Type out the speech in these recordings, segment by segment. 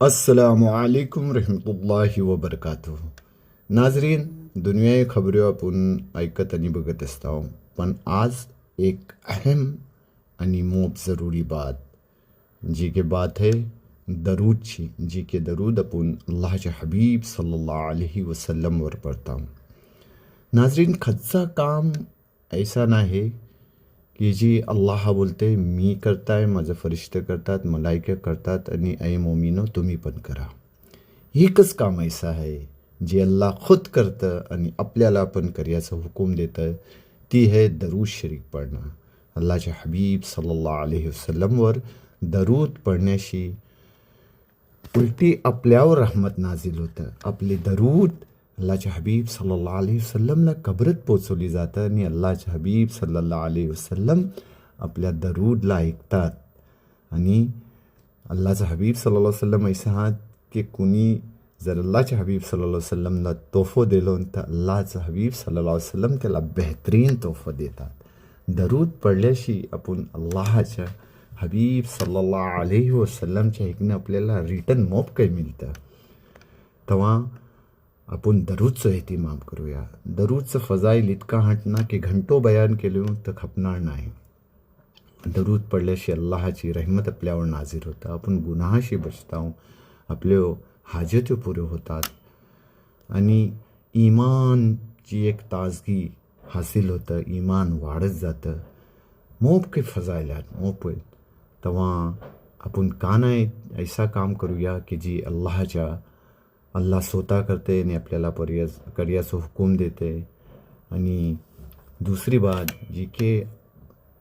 अस्सलामुअलैकुम रहमतुल्लाहि व बरकातुह. नाजरीन, दुनियाई खबरें आपण ऐकत आणि बघत असतो, पण आज एक अहम आणि मोप ज़रूरी बात जी के बात है दरूदची, जी के दरूद आपण अल्लाहचे हबीब सल्लल्लाहु अलैहि वसल्लम वर पढ़ता हूँ. नाजरीन, खच्चा काम ऐसा नाही की जी अल्लाह बोलते मी करताय, माझं फरिश्ते करतात, मलाइके करतात आणि ऐ मोमिनो तुम्ही पण करा. एकच काम ऐसा आहे जे अल्लाह खुद करतं आणि आपल्याला पण करण्याचा हुकूम देतं, ती है दरूद शरीफ पढ़णं. अल्लाहचे हबीब सल्लल्लाहु अलैहि वसल्लमवर दरूद पढ़ण्याशी उलटी आपल्यावर रहमत नाजिल होतं. आपले दरूद अल्लाहचे हबीब सल्लल्लाहु अलैहि वसल्लमला कबरत पोचवली जातं आणि अल्लाहचे हबीब सल्लल्लाहु अलैहि वसल्लम आपल्या दरूदला ऐकतात. आणि अल्लाहचा हबीब सल्लल्लाहु अलैहि वसल्लम ऐसा आहात की कुणी जर अल्लाहचे हबीब सल्लल्लाहु अलैहि वसल्लमला तोहफो दिलो तर अल्लाहचा हबीब सल्लल्लाहु अलैहि वसल्लम त्याला बेहतरीन तोहफा देतात. दरूद पडल्याशी आपण अल्लाहच्या हबीब सल्लल्लाहु अलैहि वसल्लमच्या ऐकणं आपल्याला रिटर्न मोप काही मिळतं. तेव्हा आपण दरूदचं एहतिमाम करूया. दरूदचं फजाईल इतका हटना की घंटो बयान केलं तर खपणार नाही. दरूद पडल्याशी अल्लाहची रहमत आपल्यावर नाझिर होतं. आपण गुन्हाशी बचताव, आपले हाजत पुरे होतात आणि ईमानची एक ताजगी हासिल होतं, ईमान वाढत जातं. मोप काही फजाईल आहेत, मोप आहेत. तेव्हा आपण का नाही ऐसा काम करूया की जी अल्लाह स्वतः करते आणि आपल्याला करण्याचं हुकूम देते. आणि दुसरी बात जी के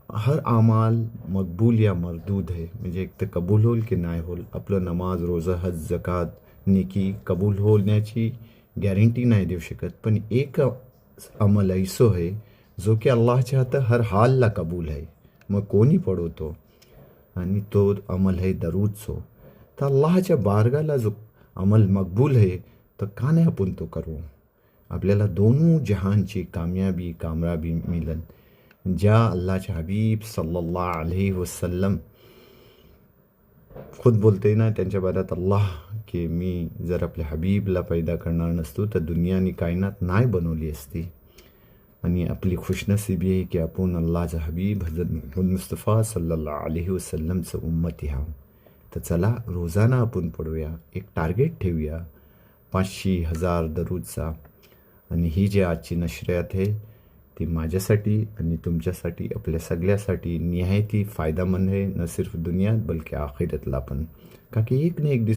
हर आमाल मकबूल या मरदूद है, म्हणजे एक तर कबूल होईल की नाही होईल. आपलं नमाज, रोजा, हज, जकात, नेकी कबूल होण्याची गॅरंटी नाही देऊ शकत, पण एक अमल ऐसो है जो की अल्लाहच्या हात हर हालला कबूल आहे. मग कोणी पडवतो आणि तो अमल है दरूदचो. तर अल्लाहच्या बारगाला जो अमल मकबूल है तर का नाही आपण तो करू. आपल्याला दोनों जहानची कामयाबी मिलन. ज्या अल्लाहचे हबीब सल्लल्लाहु अलैहि वसल्लम खुद बोलते ना त्यांच्या बारात अल्लाह की मी जर आपल्या हबीबला पैदा करणार नसतो तर दुनिया आणि कायनात नाही बनवली असती. आणि आपली खुशनसीबी आहे की आपण अल्लाहचा हबीब हजरत मुहम्मद मुस्तफा सल्लल्लाहु अलैहि वसल्लमचं उम्मती आहोत. तर चला रोजाना आपण पडूया, एक टार्गेट ठेवूया 500 1000 दरूदचा. आणि ही जी आजची नशरियात आहे ती माझ्यासाठी आणि तुमच्यासाठी, आपल्या सगळ्यासाठी निहायती फायदामंद आहे, न सिर्फ दुनियात बल्कि आखिरतला पण. का की एक ना एक